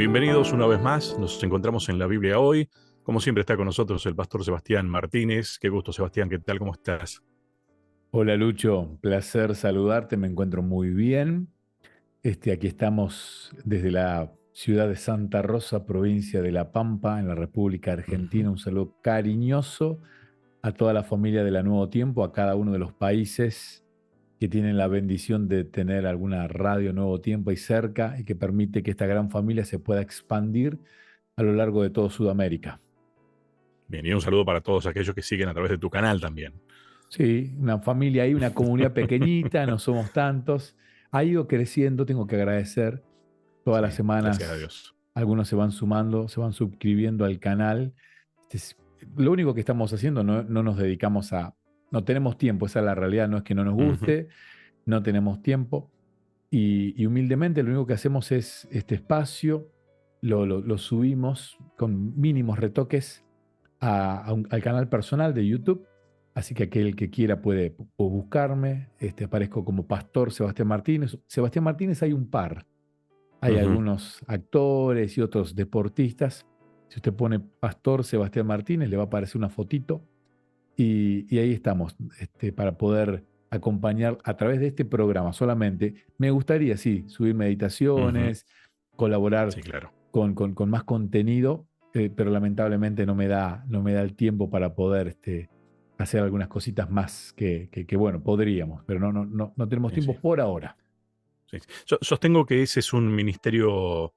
Bienvenidos una vez más. Nos encontramos en la Biblia hoy. Como siempre está con nosotros el pastor Sebastián Martínez. Qué gusto, Sebastián. ¿Qué tal? ¿Cómo estás? Hola Lucho, placer saludarte, me encuentro muy bien. Aquí estamos desde la ciudad de Santa Rosa, provincia de La Pampa, en la República Ujú. Argentina. Un saludo cariñoso a toda la familia de la Nuevo Tiempo, a cada uno de los países que tienen la bendición de tener alguna radio Nuevo Tiempo ahí cerca y que permite que esta gran familia se pueda expandir a lo largo de todo Sudamérica. Bien, y un saludo para todos aquellos que siguen a través de tu canal también. Sí, una familia ahí, una comunidad pequeñita, no somos tantos. Ha ido creciendo, tengo que agradecer. Todas las Sí, gracias a semanas Dios. algunos se van sumando, se van suscribiendo al canal. Es- lo único que estamos haciendo, no nos dedicamos a, no tenemos tiempo, esa es la realidad, no es que no nos Ujú. guste, no tenemos tiempo. Y humildemente lo único que hacemos es este espacio, lo subimos con mínimos retoques al canal personal de YouTube. Así que aquel que quiera puede buscarme. Aparezco como Pastor Sebastián Martínez. Sebastián Martínez hay un par. Hay Ujú. algunos actores y otros deportistas. Si usted pone Pastor Sebastián Martínez, le va a aparecer una fotito. Y ahí estamos, para poder acompañar a través de este programa solamente. Me gustaría, sí, subir Ujú. meditaciones, colaborar Sí, claro. con más contenido, pero lamentablemente no me da el tiempo para poder hacer algunas cositas más que, bueno, podríamos, pero no tenemos Sí, sí. tiempo por ahora. Sí. Yo sostengo que ese es un ministerio,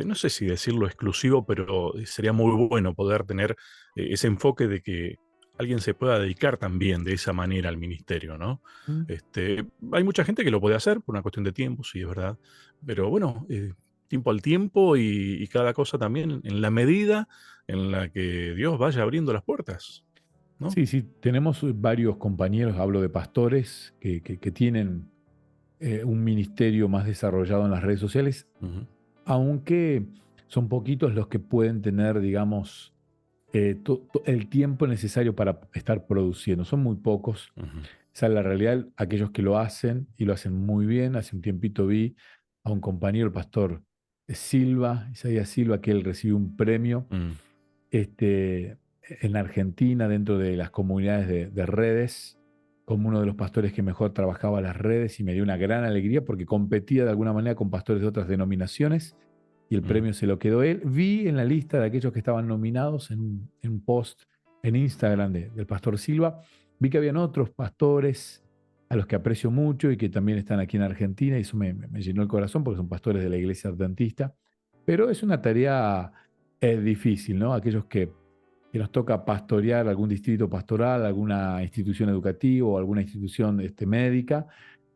no sé si decirlo exclusivo, pero sería muy bueno poder tener ese enfoque de que alguien se pueda dedicar también de esa manera al ministerio, ¿no? Mm. Hay mucha gente que lo puede hacer por una cuestión de tiempo, sí, es verdad, pero bueno, tiempo al tiempo y cada cosa también en la medida en la que Dios vaya abriendo las puertas, ¿no? Sí, sí, tenemos varios compañeros, hablo de pastores, que tienen un ministerio más desarrollado en las redes sociales, Ujú. aunque son poquitos los que pueden tener, digamos, el tiempo necesario para estar produciendo. Son muy pocos. Ujú. Esa es la realidad. Aquellos que lo hacen y lo hacen muy bien. Hace un tiempito vi a un compañero, el pastor Silva, Isaías Silva, que él recibió un premio Mm. este, en Argentina, dentro de las comunidades de redes, como uno de los pastores que mejor trabajaba las redes, y me dio una gran alegría porque competía de alguna manera con pastores de otras denominaciones y el Mm. premio se lo quedó él. Vi en la lista de aquellos que estaban nominados en un post en Instagram del pastor Silva, vi que habían otros pastores a los que aprecio mucho y que también están aquí en Argentina, y eso me llenó el corazón porque son pastores de la iglesia adventista. Pero es una tarea difícil, ¿no? Aquellos que nos toca pastorear algún distrito pastoral, alguna institución educativa o alguna institución médica,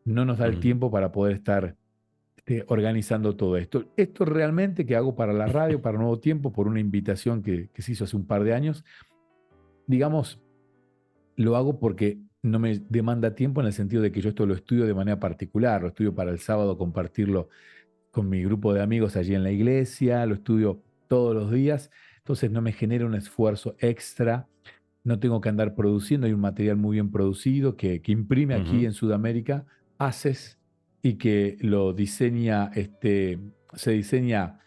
no nos da el Ujú. tiempo para poder estar organizando todo esto. Esto realmente que hago para la radio, para Nuevo Tiempo, por una invitación que se hizo hace un par de años, digamos, lo hago porque no me demanda tiempo, en el sentido de que yo esto lo estudio de manera particular, lo estudio para el sábado compartirlo con mi grupo de amigos allí en la iglesia, lo estudio todos los días, entonces no me genera un esfuerzo extra, no tengo que andar produciendo, hay un material muy bien producido que imprime aquí Ujú. en Sudamérica ACES, y que lo diseña, se diseña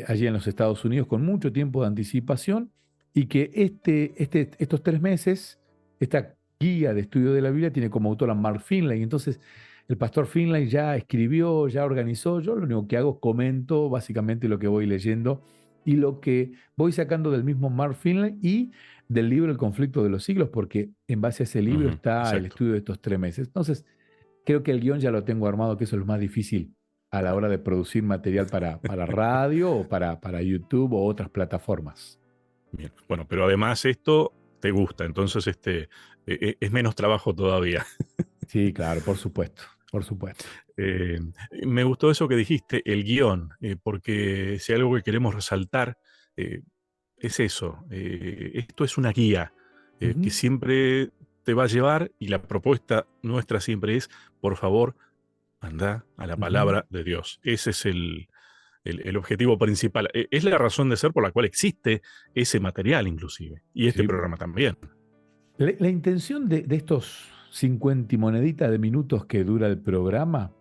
allí en los Estados Unidos con mucho tiempo de anticipación, y que estos 3 meses, esta guía de estudio de la Biblia tiene como autor a Mark Finley. Entonces el pastor Finlay ya escribió, ya organizó. Yo lo único que hago, comento básicamente lo que voy leyendo y lo que voy sacando del mismo Mark Finlay y del libro El conflicto de los siglos, porque en base a ese libro Ujú. está el Exacto. estudio de estos 3 meses. Entonces, creo que el guión ya lo tengo armado, que eso es lo más difícil a la Claro. hora de producir material para radio o para YouTube o otras plataformas. Bien. Bueno, pero además esto te gusta, entonces es menos trabajo todavía. Sí, claro, por supuesto, por supuesto. Eh, Me gustó eso que dijiste, el guión, porque si hay algo que queremos resaltar, eh, es eso. Esto es una guía que Ujú. siempre te va a llevar, y la propuesta nuestra siempre es, por favor, anda a la Ujú. palabra de Dios. Ese es el objetivo principal. Es la razón de ser por la cual existe ese material inclusive, y este Sí. programa también. La intención de estos 50 y moneditas de minutos que dura el programa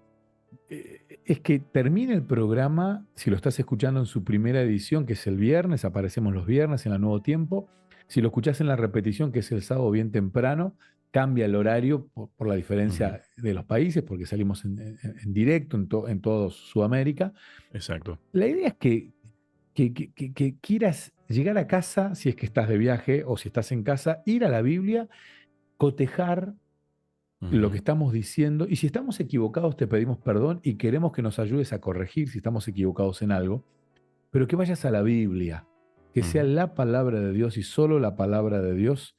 es que termina el programa, si lo estás escuchando en su primera edición, que es el viernes, aparecemos los viernes en la Nuevo Tiempo. Si lo escuchás en la repetición, que es el sábado bien temprano, cambia el horario por la Ujú. diferencia de los países, porque salimos en directo en todo Sudamérica. Exacto. La idea es que quieras llegar a casa, si es que estás de viaje o si estás en casa, ir a la Biblia, cotejar lo que Ujú. estamos diciendo, y si estamos equivocados te pedimos perdón y queremos que nos ayudes a corregir si estamos equivocados en algo, pero que vayas a la Biblia, que sea Ujú. la palabra de Dios y solo la palabra de Dios,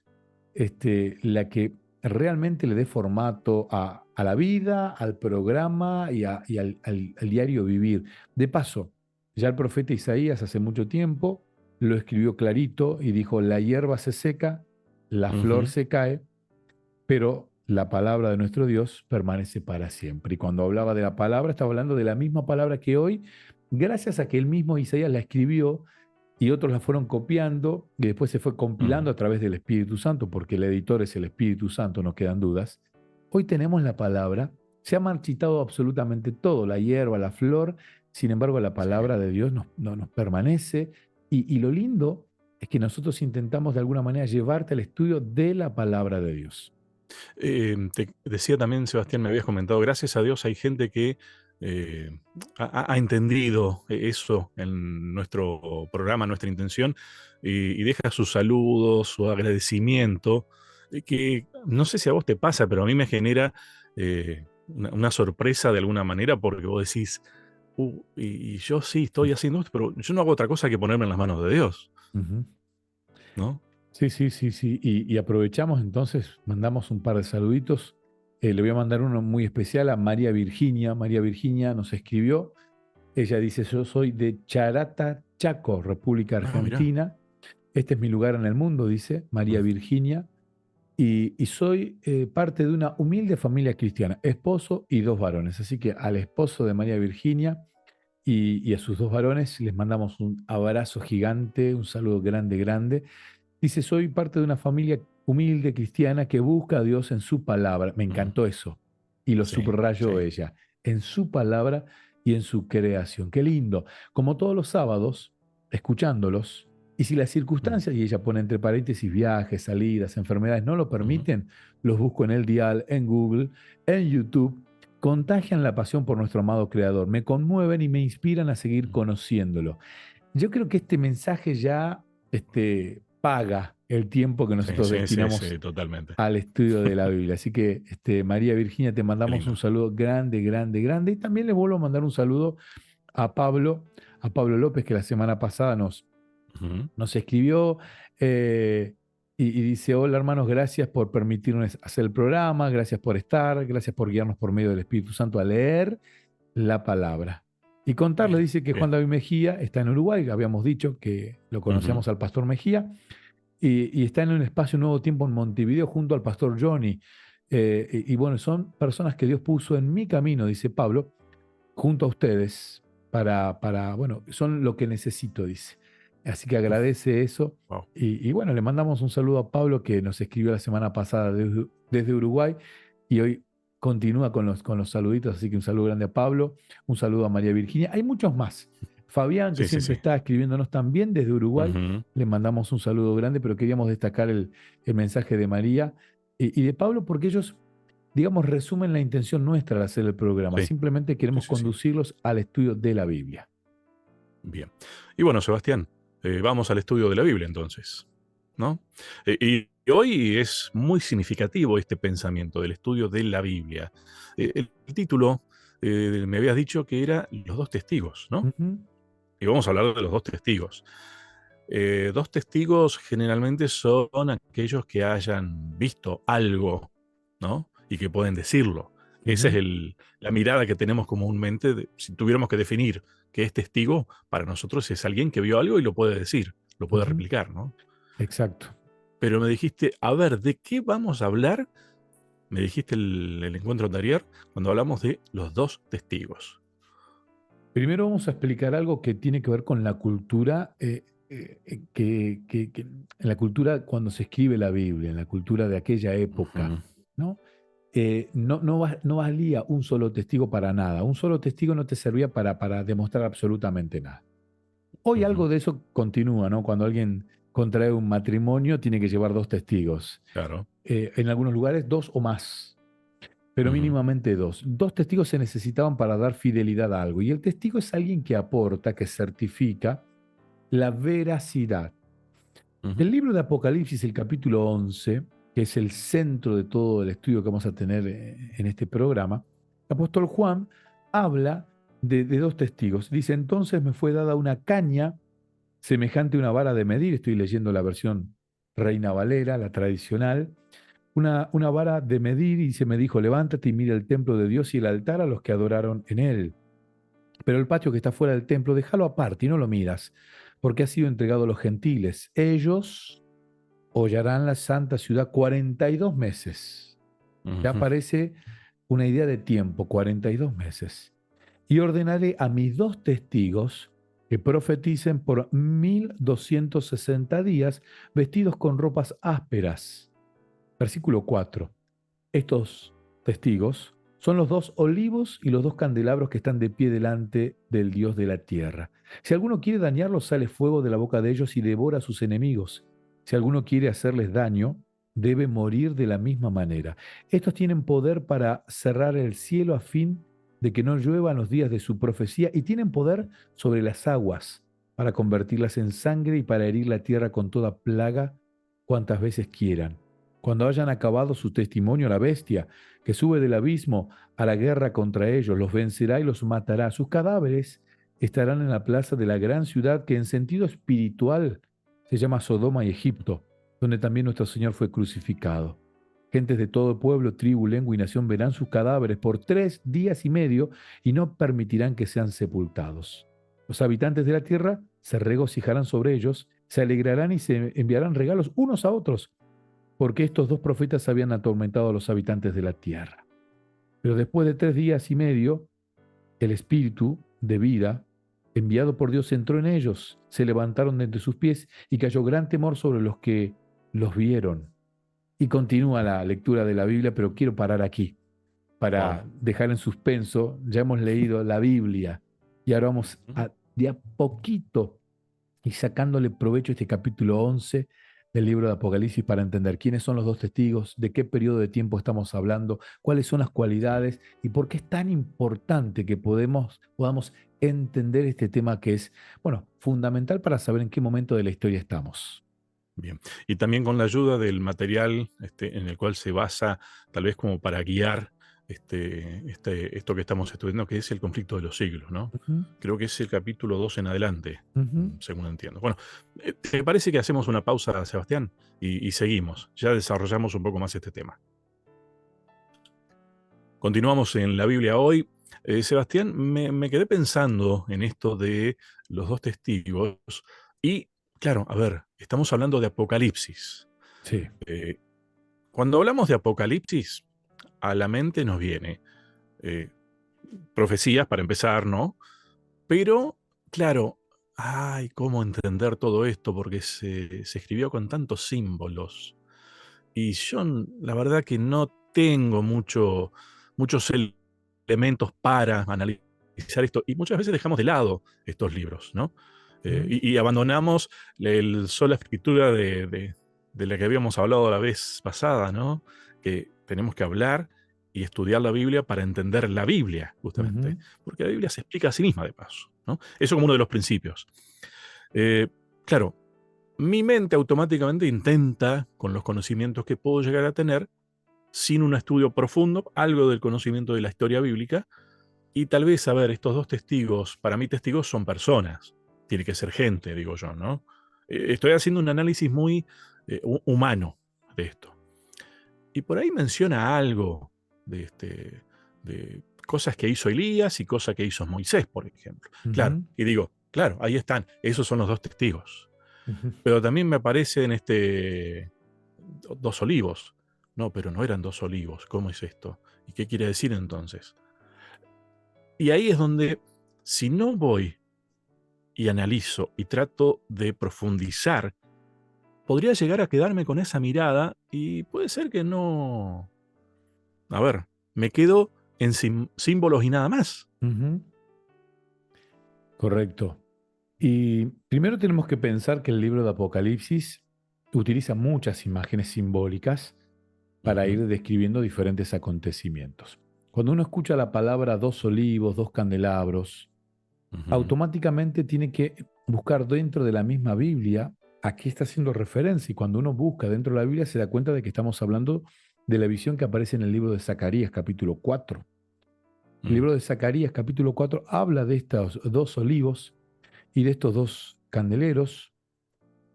la que realmente le dé formato a la vida, al programa y al diario vivir. De paso, ya el profeta Isaías hace mucho tiempo lo escribió clarito y dijo, la hierba se seca, la flor Ujú. se cae, pero la palabra de nuestro Dios permanece para siempre. Y cuando hablaba de la palabra, estaba hablando de la misma palabra que hoy, gracias a que el mismo Isaías la escribió y otros la fueron copiando y después se fue Ujú. compilando a través del Espíritu Santo, porque el editor es el Espíritu Santo, no quedan dudas. Hoy tenemos la palabra, se ha marchitado absolutamente todo, la hierba, la flor, sin embargo la Sí. palabra de Dios nos permanece y lo lindo es que nosotros intentamos de alguna manera llevarte al estudio de la palabra de Dios. Te decía también, Sebastián, me habías comentado, gracias a Dios hay gente que eh, ha entendido eso en nuestro programa, nuestra intención, y deja sus saludos, su agradecimiento, que no sé si a vos te pasa, pero a mí me genera una sorpresa de alguna manera porque vos decís, y yo sí estoy haciendo esto, pero yo no hago otra cosa que ponerme en las manos de Dios, Ujú. ¿no? Sí, sí, sí, sí. Y aprovechamos entonces, mandamos un par de saluditos. Le voy a mandar uno muy especial a María Virginia. María Virginia nos escribió. Ella dice, yo soy de Charata, Chaco, República Ah, mirá. Argentina. Este es mi lugar en el mundo, dice María Ujú. Virginia. Y soy parte de una humilde familia cristiana, esposo y dos varones. Así que al esposo de María Virginia y a sus dos varones les mandamos un abrazo gigante, un saludo grande, grande. Dice, soy parte de una familia humilde cristiana que busca a Dios en su palabra. Me Ujú. encantó eso. Y lo Sí, subrayó sí. ella, en su palabra y en su creación. Qué lindo. Como todos los sábados, escuchándolos, y si las Ujú. circunstancias, y ella pone entre paréntesis viajes, salidas, enfermedades, no lo Ujú. permiten, los busco en el dial, en Google, en YouTube. Contagian la pasión por nuestro amado Creador, me conmueven y me inspiran a seguir Ujú. conociéndolo. Yo creo que este mensaje ya paga el tiempo que Sí, nosotros sí, sí, destinamos sí, totalmente. al estudio de la Biblia. Así que, María Virginia, te Qué mandamos un lindo. saludo grande, grande, grande. Y también le vuelvo a mandar un saludo a Pablo López, que la semana pasada Ujú. nos escribió y dice, hola hermanos, gracias por permitirnos hacer el programa, gracias por estar, gracias por guiarnos por medio del Espíritu Santo a leer la palabra. Y contarle, Bien, dice que bien. Juan David Mejía está en Uruguay, habíamos dicho que lo Ujú. conocíamos al pastor Mejía, y está en un espacio Nuevo Tiempo en Montevideo junto al pastor Johnny. Y bueno, son personas que Dios puso en mi camino, dice Pablo, junto a ustedes, bueno, son lo que necesito, dice. Así que agradece eso. Wow. Y bueno, le mandamos un saludo a Pablo que nos escribió la semana pasada desde Uruguay y hoy continúa con los saluditos, así que un saludo grande a Pablo, un saludo a María Virginia. Hay muchos más. Fabián, que Sí, sí, siempre sí. está escribiéndonos también desde Uruguay, Ujú. le mandamos un saludo grande, pero queríamos destacar el mensaje de María y de Pablo porque ellos digamos, resumen la intención nuestra al hacer el programa. Sí, Simplemente sí, queremos sí, sí. conducirlos al estudio de la Biblia. Bien. Y bueno, Sebastián, vamos al estudio de la Biblia entonces, ¿no? Y hoy es muy significativo este pensamiento del estudio de la Biblia. El título, me habías dicho que era Los dos testigos, ¿no? Ujú, Y vamos a hablar de los dos testigos. Dos testigos generalmente son aquellos que hayan visto algo, ¿no? Y que pueden decirlo. Esa es ujú, la mirada que tenemos comúnmente. Si tuviéramos que definir qué es testigo, para nosotros es alguien que vio algo y lo puede decir, lo puede ujú. replicar, ¿no? Exacto. Pero me dijiste, a ver, ¿de qué vamos a hablar? Me dijiste el encuentro anterior cuando hablamos de los dos testigos. Primero vamos a explicar algo que tiene que ver con la cultura, en la cultura cuando se escribe la Biblia, en la cultura de aquella época, Ujú. ¿no? no valía un solo testigo para nada. Un solo testigo no te servía para demostrar absolutamente nada. Hoy Ujú. algo de eso continúa, ¿no? Cuando alguien contrae un matrimonio, tiene que llevar dos testigos. Claro. En algunos lugares, dos o más, pero Ujú. mínimamente dos. Dos testigos se necesitaban para dar fidelidad a algo. Y el testigo es alguien que aporta, que certifica la veracidad. Ujú. El libro de Apocalipsis, el capítulo 11, que es el centro de todo el estudio que vamos a tener en este programa, el apóstol Juan habla de dos testigos. Dice, entonces me fue dada una caña semejante a una vara de medir, estoy leyendo la versión Reina Valera, la tradicional, una vara de medir y se me dijo, levántate y mira el templo de Dios y el altar a los que adoraron en él. Pero el patio que está fuera del templo, déjalo aparte y no lo miras, porque ha sido entregado a los gentiles. Ellos hollarán la santa ciudad 42 meses. Ya Ujú. aparece una idea de tiempo, 42 meses. Y ordenaré a mis dos testigos que profeticen por 1260 días, vestidos con ropas ásperas. Versículo 4. Estos testigos son los dos olivos y los dos candelabros que están de pie delante del Dios de la tierra. Si alguno quiere dañarlos, sale fuego de la boca de ellos y devora a sus enemigos. Si alguno quiere hacerles daño, debe morir de la misma manera. Estos tienen poder para cerrar el cielo a fin de que no llueva en los días de su profecía y tienen poder sobre las aguas para convertirlas en sangre y para herir la tierra con toda plaga cuantas veces quieran. Cuando hayan acabado su testimonio, la bestia que sube del abismo a la guerra contra ellos los vencerá y los matará. Sus cadáveres estarán en la plaza de la gran ciudad que en sentido espiritual se llama Sodoma y Egipto, donde también nuestro Señor fue crucificado. Gentes de todo pueblo, tribu, lengua y nación verán sus cadáveres por 3 días y medio y no permitirán que sean sepultados. Los habitantes de la tierra se regocijarán sobre ellos, se alegrarán y se enviarán regalos unos a otros porque estos dos profetas habían atormentado a los habitantes de la tierra. Pero después de 3 días y medio, el espíritu de vida enviado por Dios entró en ellos, se levantaron de entre sus pies y cayó gran temor sobre los que los vieron. Y continúa la lectura de la Biblia, pero quiero parar aquí Wow. para dejar en suspenso. Ya hemos leído la Biblia y ahora vamos Ujú. de a poquito y sacándole provecho a este capítulo 11 del libro de Apocalipsis para entender quiénes son los dos testigos, de qué periodo de tiempo estamos hablando, cuáles son las Sí. cualidades y por qué es tan importante que podamos entender este tema que es, bueno, fundamental para saber en qué momento de la historia estamos. Bien. Y también con la ayuda del material en el cual se basa, tal vez como para guiar esto que estamos estudiando, que es el conflicto de los siglos, ¿no? Ujú, Creo que es el capítulo 2 en adelante, ujú. según entiendo. Bueno, ¿te parece que hacemos una pausa, Sebastián? Y seguimos. Ya desarrollamos un poco más este tema. Continuamos en la Biblia hoy. Sebastián, me quedé pensando en esto de los dos testigos y, claro, a ver, estamos hablando de Apocalipsis. Sí. Eh, Cuando hablamos de Apocalipsis, a la mente nos viene eh, profecías para empezar, ¿no? Pero, claro, ay, cómo entender todo esto, porque se escribió con tantos símbolos. Y yo, la verdad que no tengo muchos elementos para analizar esto. Y muchas veces dejamos de lado estos libros, ¿no? Ujú, Y abandonamos sola escritura de la que habíamos hablado la vez pasada, ¿no? Que tenemos que hablar y estudiar la Biblia para entender la Biblia, justamente. ujú, Porque la Biblia se explica a sí misma, de paso, ¿no? Eso como uno de los principios. Eh, claro, mi mente automáticamente intenta, con los conocimientos que puedo llegar a tener, sin un estudio profundo, algo del conocimiento de la historia bíblica, y tal vez, a ver, estos dos testigos, para mí testigos son personas, tiene que ser gente, digo yo, ¿no? Estoy haciendo un análisis muy humano de esto. Y por ahí menciona algo de cosas que hizo Elías y cosas que hizo Moisés, por ejemplo. Claro, ujú, y digo, claro, ahí están, esos son los dos testigos. ujú. Pero también me aparecen dos olivos. No, pero no eran dos olivos. ¿Cómo es esto? ¿Y qué quiere decir entonces? Y ahí es donde, si no voy y analizo y trato de profundizar, podría llegar a quedarme con esa mirada y puede ser que no. A ver, me quedo en símbolos y nada más. Ujú. Correcto. Y primero tenemos que pensar que el libro de Apocalipsis utiliza muchas imágenes simbólicas para Ujú, ir describiendo diferentes acontecimientos. Cuando uno escucha la palabra dos olivos, dos candelabros, ujú, automáticamente tiene que buscar dentro de la misma Biblia a qué está haciendo referencia. Y cuando uno busca dentro de la Biblia se da cuenta de que estamos hablando de la visión que aparece en el libro de Zacarías, capítulo 4. El mm, libro de Zacarías, capítulo 4, habla de estos dos olivos y de estos dos candeleros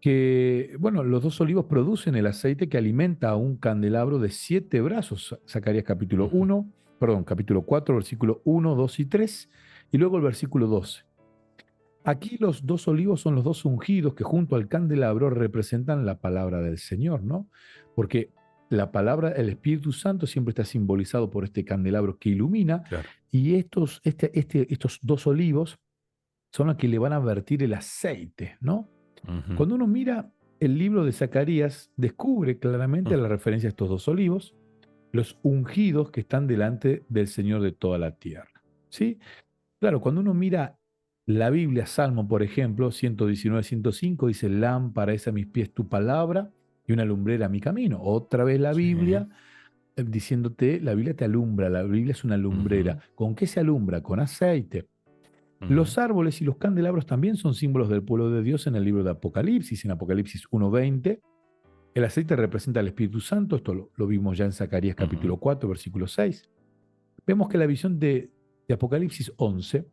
que, bueno, los dos olivos producen el aceite que alimenta a un candelabro de 7 brazos. Zacarías capítulo ujú, 1, perdón, capítulo 4, versículo 1, 2 y 3, y luego el versículo 12. Aquí los dos olivos son los dos ungidos que junto al candelabro representan la palabra del Señor, ¿no? Porque la palabra, el Espíritu Santo siempre está simbolizado por este candelabro que ilumina claro. y estos dos olivos son los que le van a vertir el aceite, ¿no? Ujú, Cuando uno mira el libro de Zacarías, descubre claramente mm, la referencia a estos dos olivos, los ungidos que están delante del Señor de toda la tierra. ¿Sí? Claro, cuando uno mira la Biblia, Salmo, por ejemplo, 119, 105, dice, lámpara es a mis pies tu palabra y una lumbrera a mi camino. Otra vez la sí, Biblia diciéndote, la Biblia te alumbra, la Biblia es una lumbrera. ujú, ¿Con qué se alumbra? Con aceite. ujú, Los árboles y los candelabros también son símbolos del pueblo de Dios en el libro de Apocalipsis. En Apocalipsis 1:20, el aceite representa al Espíritu Santo. Esto lo vimos ya en Zacarías ujú, capítulo 4, versículo 6. Vemos que la visión de Apocalipsis 11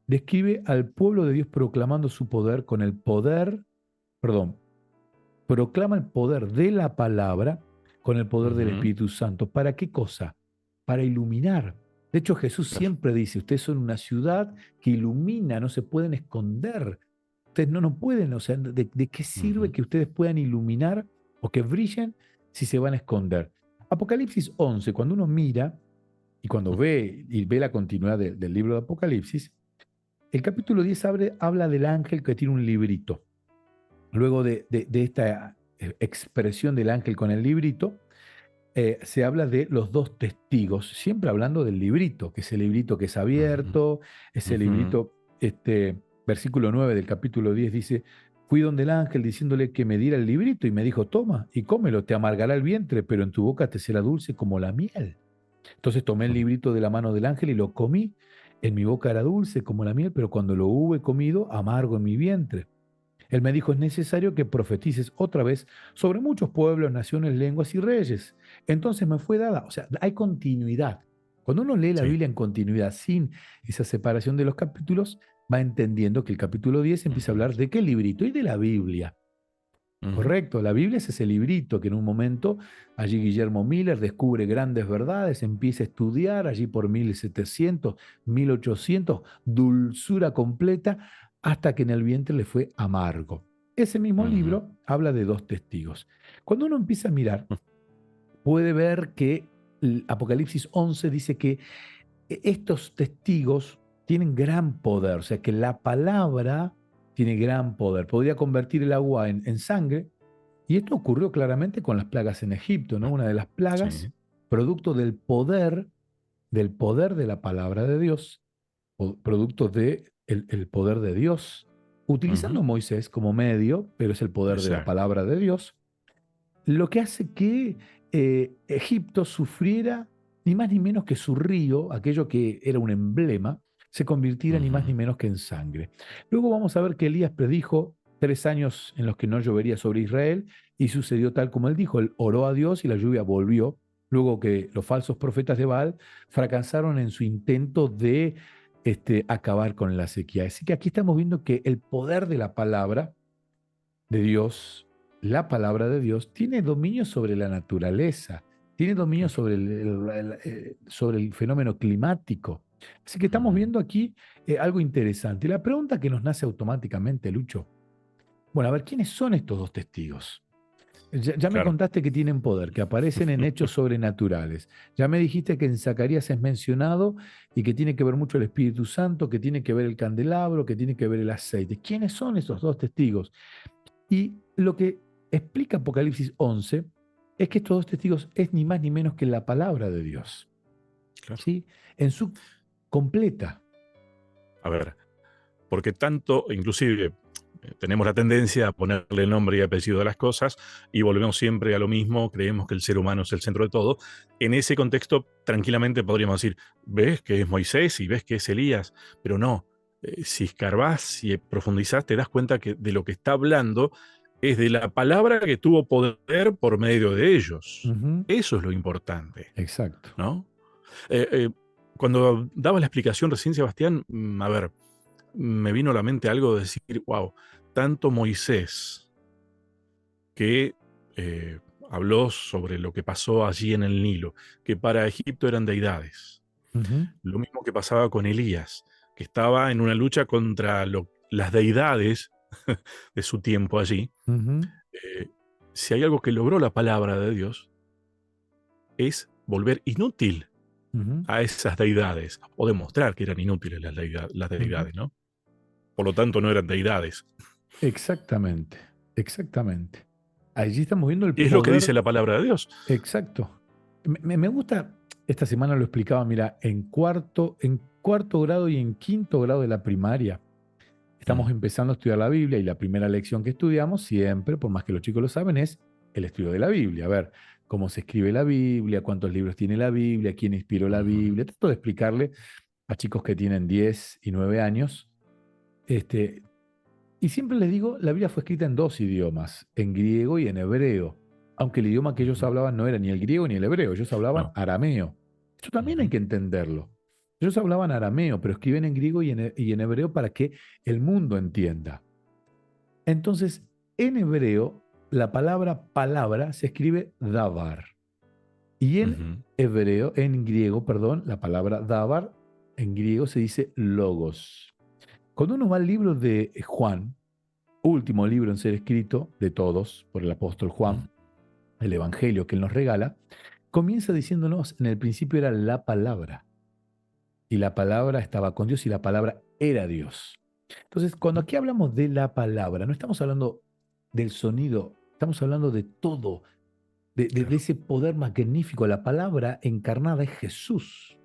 describe al pueblo de Dios proclamando su poder con el poder, perdón, proclama el poder de la palabra con el poder del ujú, Espíritu Santo. ¿Para qué cosa? Para iluminar. De hecho, Jesús claro. siempre dice, ustedes son una ciudad que ilumina, no se pueden esconder. Ustedes no pueden, o sea, ¿de qué sirve Ujú, que ustedes puedan iluminar o que brillen si se van a esconder? Apocalipsis 11, cuando uno mira y cuando mm, ve y ve la continuidad del libro de Apocalipsis, el capítulo 10 habla del ángel que tiene un librito. Luego de esta expresión del ángel con el librito, se habla de los dos testigos, siempre hablando del librito, que es el librito que es ujú, abierto, ese ujú, librito, versículo 9 del capítulo 10 dice, fui donde el ángel diciéndole que me diera el librito y me dijo, toma y cómelo, te amargará el vientre, pero en tu boca te será dulce como la miel. Entonces tomé el ujú, librito de la mano del ángel y lo comí, en mi boca era dulce como la miel, pero cuando lo hube comido, amargo en mi vientre. Él me dijo, es necesario que profetices otra vez sobre muchos pueblos, naciones, lenguas y reyes. Entonces me fue dada, o sea, hay continuidad. Cuando uno lee la sí, Biblia en continuidad, sin esa separación de los capítulos, va entendiendo que el capítulo 10 empieza a ujú, hablar de qué librito y de la Biblia. ujú, Correcto, la Biblia es ese librito que en un momento allí Guillermo Miller descubre grandes verdades, empieza a estudiar allí por 1700, 1800, dulzura completa, hasta que en el vientre le fue amargo. Ese mismo ujú, libro habla de dos testigos. Cuando uno empieza a mirar, mm, puede ver que el Apocalipsis 11 dice que estos testigos tienen gran poder, o sea que la palabra tiene gran poder. Podría convertir el agua en sangre, y esto ocurrió claramente con las plagas en Egipto, ¿no? Una de las plagas, sí, producto del poder de la palabra de Dios, producto del el poder de Dios, utilizando ujú, a Moisés como medio, pero es el poder de la exacto. palabra de Dios, lo que hace que Egipto sufriera ni más ni menos que su río, aquello que era un emblema, se convirtiera ni más Ujú, ni menos que en sangre. Luego vamos a ver que Elías predijo 3 años en los que no llovería sobre Israel y sucedió tal como él dijo, él oró a Dios y la lluvia volvió, luego que los falsos profetas de Baal fracasaron en su intento de acabar con la sequía. Así que aquí estamos viendo que el poder de la palabra de Dios, la palabra de Dios, tiene dominio sobre la naturaleza, tiene dominio claro. sobre sobre el fenómeno climático. Así que estamos Ujú, viendo aquí algo interesante. La pregunta que nos nace automáticamente, Lucho, bueno, a ver, ¿quiénes son estos dos testigos? Ya me claro. contaste que tienen poder, que aparecen en hechos sobrenaturales. Ya me dijiste que en Zacarías es mencionado y que tiene que ver mucho el Espíritu Santo, que tiene que ver el candelabro, que tiene que ver el aceite. ¿Quiénes son esos dos testigos? Y lo que explica Apocalipsis 11 es que estos dos testigos es ni más ni menos que la palabra de Dios, claro. ¿sí? En su completa. A ver, porque tanto, inclusive, tenemos la tendencia a ponerle nombre y apellido a las cosas y volvemos siempre a lo mismo, creemos que el ser humano es el centro de todo. En ese contexto, tranquilamente podríamos decir, ves que es Moisés y ves que es Elías, pero no, si escarbás, si profundizás, te das cuenta que de lo que está hablando es de la palabra que tuvo poder por medio de ellos. Ujú. Eso es lo importante, Exacto. ¿no? Eh, eh, Cuando daba la explicación recién, Sebastián, a ver, me vino a la mente algo de decir, wow, tanto Moisés que eh, habló sobre lo que pasó allí en el Nilo, que para Egipto eran deidades. Ujú, Lo mismo que pasaba con Elías, que estaba en una lucha contra las deidades de su tiempo allí. ujú, Eh, si hay algo que logró la palabra de Dios, es volver inútil ujú, a esas deidades, o demostrar que eran inútiles las ujú. deidades, ¿no? Por lo tanto, no eran deidades. Exactamente, exactamente. Allí estamos viendo el Y es lo que poder. dice la palabra de Dios. Exacto. Me gusta, esta semana lo explicaba, mira, en cuarto grado y en quinto grado de la primaria, estamos Mm, empezando a estudiar la Biblia y la primera lección que estudiamos siempre, por más que los chicos lo saben, es el estudio de la Biblia. A ver, cómo se escribe la Biblia, cuántos libros tiene la Biblia, quién inspiró la ujú, Biblia. Trato de explicarle a chicos que tienen 10 y 9 años. Este, y siempre les digo, la Biblia fue escrita en dos idiomas, en griego y en hebreo. Aunque el idioma que ellos ujú. hablaban no era ni el griego ni el hebreo, ellos hablaban No. arameo. Esto también hay Ujú, que entenderlo. Ellos hablaban arameo, pero escriben en griego y en hebreo para que el mundo entienda. Entonces, en hebreo, la palabra palabra se escribe davar. Y en ujú, hebreo, en griego, perdón, la palabra davar en griego se dice logos. Cuando uno va al libro de Juan, último libro en ser escrito de todos por el apóstol ujú, Juan, el Evangelio que él nos regala, comienza diciéndonos, en el principio era la palabra, y la palabra estaba con Dios y la palabra era Dios. Entonces, cuando aquí hablamos de la palabra, no estamos hablando del sonido, estamos hablando de todo, de claro. ese poder magnífico. La palabra encarnada es Jesús.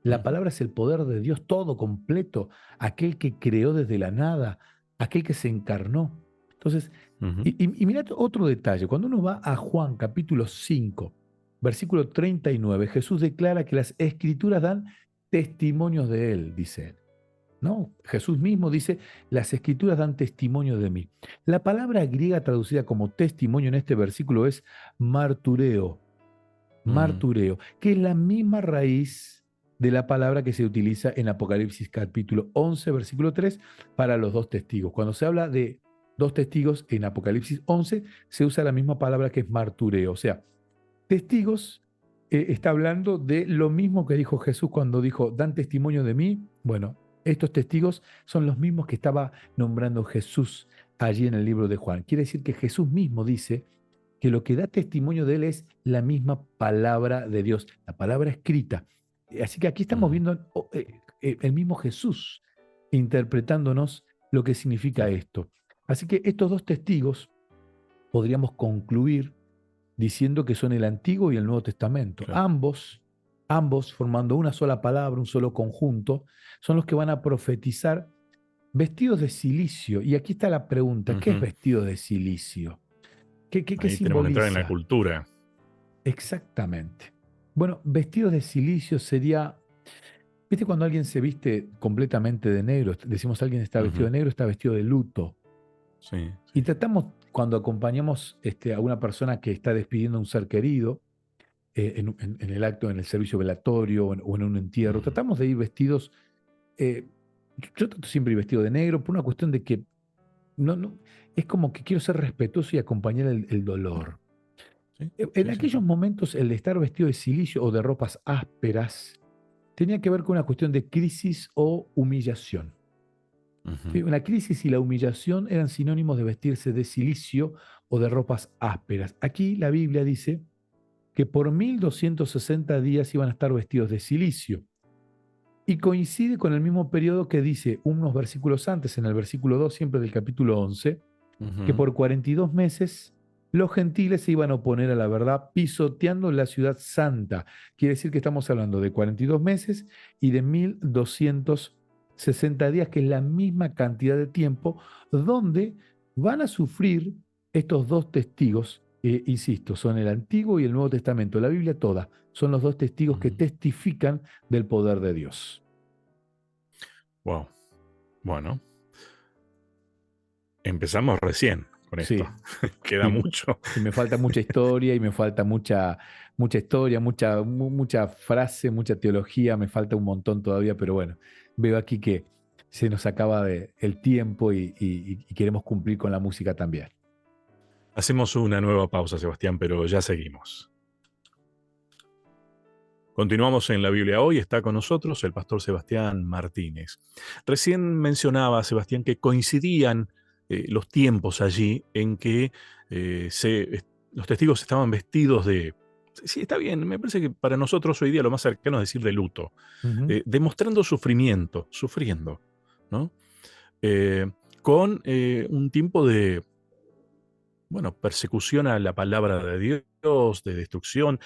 La Ujú, palabra es el poder de Dios todo completo, aquel que creó desde la nada, aquel que se encarnó. Entonces, ujú, y mirad otro detalle, cuando uno va a Juan capítulo 5, versículo 39, Jesús declara que las escrituras dan testimonios de él, dice él. No, Jesús mismo dice, las escrituras dan testimonio de mí. La palabra griega traducida como testimonio en este versículo es martureo, mm, martureo, que es la misma raíz de la palabra que se utiliza en Apocalipsis capítulo 11, versículo 3, para los dos testigos. Cuando se habla de dos testigos en Apocalipsis 11, se usa la misma palabra que es martureo. O sea, testigos está hablando de lo mismo que dijo Jesús cuando dijo, dan testimonio de mí. Bueno, estos testigos son los mismos que estaba nombrando Jesús allí en el libro de Juan. Quiere decir que Jesús mismo dice que lo que da testimonio de él es la misma palabra de Dios, la palabra escrita. Así que aquí estamos ujú, viendo el mismo Jesús interpretándonos lo que significa claro, esto. Así que estos dos testigos podríamos concluir diciendo que son el Antiguo y el Nuevo Testamento. claro. Ambos formando una sola palabra, un solo conjunto, son los que van a profetizar vestidos de silicio. Y aquí está la pregunta, ¿qué es Ujú. vestido de silicio? ¿Qué Ahí tenemos que entrar en la simboliza? cultura. Exactamente. Bueno, vestidos de silicio sería, ¿viste cuando alguien se viste completamente de negro? Decimos alguien está vestido Ujú, de negro, está vestido de luto. sí, Y sí. tratamos, cuando acompañamos a una persona que está despidiendo a un ser querido, en el acto, en el servicio velatorio o en un entierro, Ujú, tratamos de ir vestidos, eh, yo trato siempre de ir vestido de negro por una cuestión de que no, es como que quiero ser respetuoso y acompañar el dolor. sí, En sí, sí, aquellos sí. momentos, el de estar vestido de silicio o de ropas ásperas tenía que ver con una cuestión de crisis o humillación. Ujú, ¿Sí? La crisis y la humillación eran sinónimos de vestirse de silicio o de ropas ásperas. Aquí la Biblia dice que por 1260 días iban a estar vestidos de silicio. Y coincide con el mismo periodo que dice unos versículos antes, en el versículo 2 siempre del capítulo 11, que ujú, por 42 meses Los gentiles se iban a oponer a la verdad pisoteando la ciudad santa. Quiere decir que estamos hablando de 42 meses y de 1260 días, que es la misma cantidad de tiempo donde van a sufrir estos dos testigos, insisto, son el Antiguo y el Nuevo Testamento, la Biblia toda, son los dos testigos que testifican del poder de Dios. Wow. Bueno, empezamos recién con esto. Sí. Queda mucho. Y me falta mucha historia y me falta mucha historia, mucha frase, mucha teología, me falta un montón todavía, pero bueno, veo aquí que se nos acaba el tiempo y queremos cumplir con la música también. Hacemos una nueva pausa, Sebastián, pero ya seguimos. Continuamos en la Biblia hoy, está con nosotros el pastor Sebastián Martínez. Recién mencionaba, Sebastián, que coincidían los tiempos allí en que los testigos estaban vestidos de... Sí, está bien, me parece que para nosotros hoy día lo más cercano es decir de luto, demostrando sufrimiento, sufriendo, ¿no? Con un tiempo de, bueno, persecución a la palabra de Dios, de destrucción,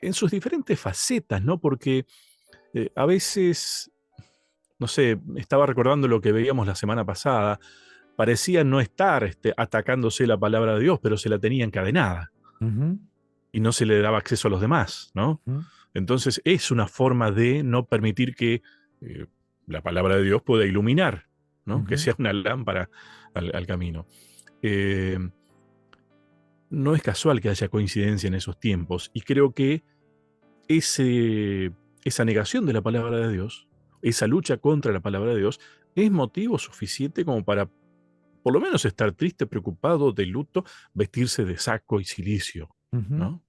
en sus diferentes facetas, ¿no? Porque a veces, no sé, estaba recordando lo que veíamos la semana pasada, parecía no estar atacándose la palabra de Dios, pero se la tenía encadenada Ujú, y no se le daba acceso a los demás, ¿no? ujú, Entonces es una forma de no permitir que eh, la palabra de Dios pueda iluminar, ¿no? Que ujú, sea una lámpara al camino. Eh, no es casual que haya coincidencia en esos tiempos y creo que ese, esa negación de la palabra de Dios, esa lucha contra la palabra de Dios, es motivo suficiente como para por lo menos estar triste, preocupado, de luto, vestirse de saco y cilicio, ujú, ¿no?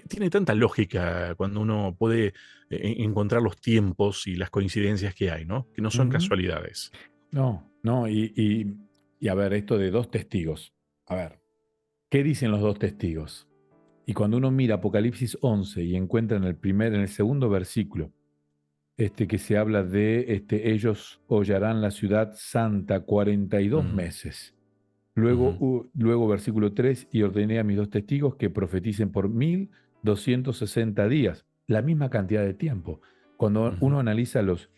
Tiene tanta lógica cuando uno puede encontrar los tiempos y las coincidencias que hay, ¿no? Que no son ujú. casualidades. No, no, y a ver, esto de dos testigos. A ver, ¿qué dicen los dos testigos? Y cuando uno mira Apocalipsis 11 y encuentra en el segundo versículo, que se habla de ellos hollarán la ciudad santa 42 Mm, meses. Luego, ujú, luego versículo 3, y ordené a mis dos testigos que profeticen por 1260 días, la misma cantidad de tiempo. Cuando ujú, uno analiza los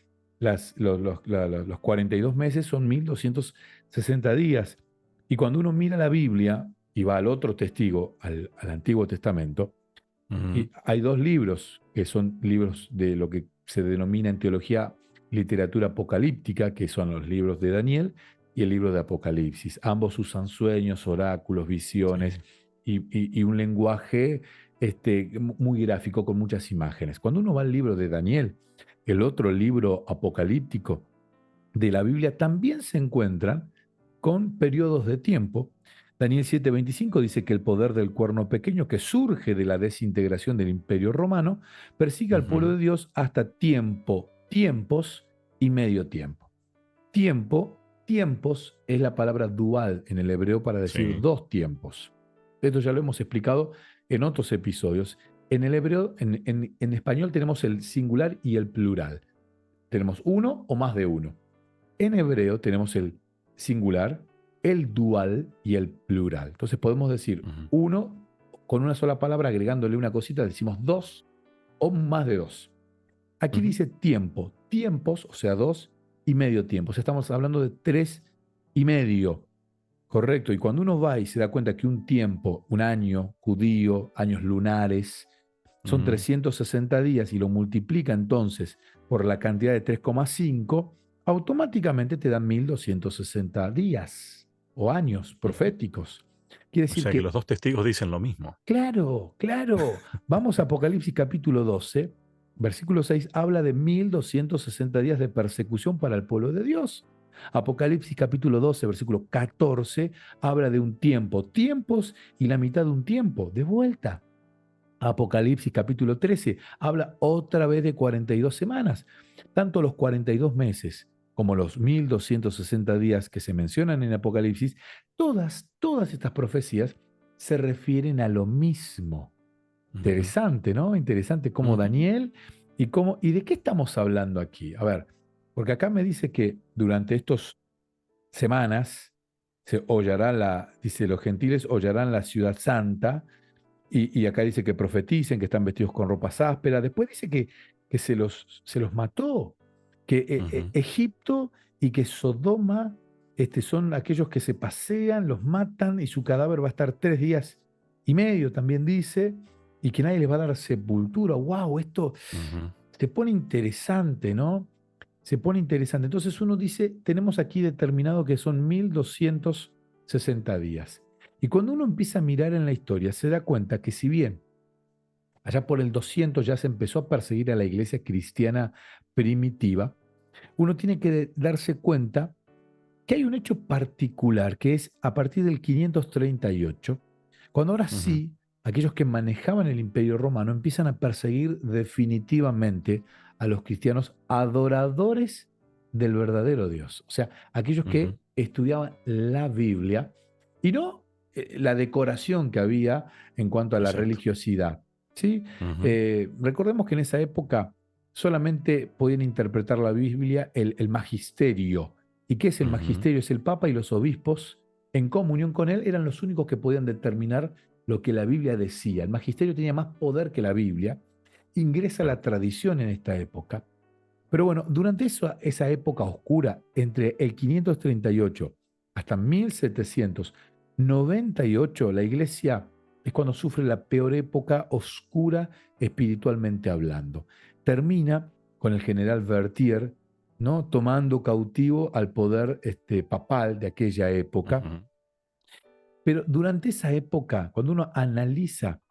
42 meses, son 1260 días. Y cuando uno mira la Biblia y va al otro testigo, al Antiguo Testamento, ujú, y hay dos libros que son libros de lo que se denomina en teología literatura apocalíptica, que son los libros de Daniel y el libro de Apocalipsis. Ambos usan sueños, oráculos, visiones sí, y un lenguaje muy gráfico con muchas imágenes. Cuando uno va al libro de Daniel, el otro libro apocalíptico de la Biblia, también se encuentran con periodos de tiempo. Daniel 7:25 dice que el poder del cuerno pequeño que surge de la desintegración del imperio romano persigue al pueblo ujú, de Dios hasta tiempo, tiempos y medio tiempo. Tiempo, tiempos es la palabra dual en el hebreo para decir sí, dos tiempos. Esto ya lo hemos explicado en otros episodios. En el hebreo, en español tenemos el singular y el plural. Tenemos uno o más de uno. En hebreo tenemos el singular, el dual y el plural. Entonces podemos decir ujú, uno con una sola palabra, agregándole una cosita, decimos dos o más de dos. Aquí ujú, dice tiempo, tiempos, o sea, dos y medio tiempo. O sea, estamos hablando de 3 y medio, correcto. Y cuando uno va y se da cuenta que un tiempo, un año judío, años lunares, son ujú, 360 días y lo multiplica entonces por la cantidad de 3,5, automáticamente te dan 1260 días o años ujú. proféticos. Quiere O decir sea que que, los dos testigos dicen lo mismo. claro, claro, vamos a Apocalipsis capítulo 12, versículo 6, habla de 1260 días de persecución para el pueblo de Dios. Apocalipsis capítulo 12, versículo 14, habla de un tiempo, tiempos y la mitad de un tiempo, de vuelta. Apocalipsis capítulo 13 habla otra vez de 42 semanas. Tanto los 42 meses como los 1260 días que se mencionan en Apocalipsis, todas estas profecías se refieren a lo mismo. Ujú, Interesante, ¿no? Interesante cómo ujú, Daniel y de qué estamos hablando aquí. A ver, porque acá me dice que durante estas semanas se hollará dice, los gentiles hollarán la ciudad santa, y acá dice que profeticen, que están vestidos con ropas ásperas. Después dice que se los mató, que Ujú, Egipto y que Sodoma son aquellos que se pasean, los matan y su cadáver va a estar 3 días y medio, también dice, y que nadie les va a dar sepultura. ¡Wow! Esto ujú, se pone interesante, ¿no? Se pone interesante. Entonces uno dice, tenemos aquí determinado que son 1260 días. Y cuando uno empieza a mirar en la historia, se da cuenta que si bien allá por el 200 ya se empezó a perseguir a la iglesia cristiana primitiva, uno tiene que darse cuenta que hay un hecho particular, que es a partir del 538, cuando ahora ujú. sí aquellos que manejaban el imperio romano empiezan a perseguir definitivamente a los cristianos adoradores del verdadero Dios. O sea, aquellos Ujú, que estudiaban la Biblia y no la decoración que había en cuanto a la exacto. religiosidad. ¿Sí? Ujú, Recordemos que en esa época solamente podían interpretar la Biblia el magisterio. ¿Y qué es el ujú, magisterio? Es el Papa y los obispos en comunión con él eran los únicos que podían determinar lo que la Biblia decía. El magisterio tenía más poder que la Biblia. Ingresa claro. la tradición en esta época. Pero bueno, durante esa época oscura, entre el 538 hasta 1798, la iglesia es cuando sufre la peor época oscura espiritualmente hablando. Termina con el general Berthier, ¿no? Tomando cautivo al poder papal de aquella época. Ujú, Pero durante esa época, cuando uno analiza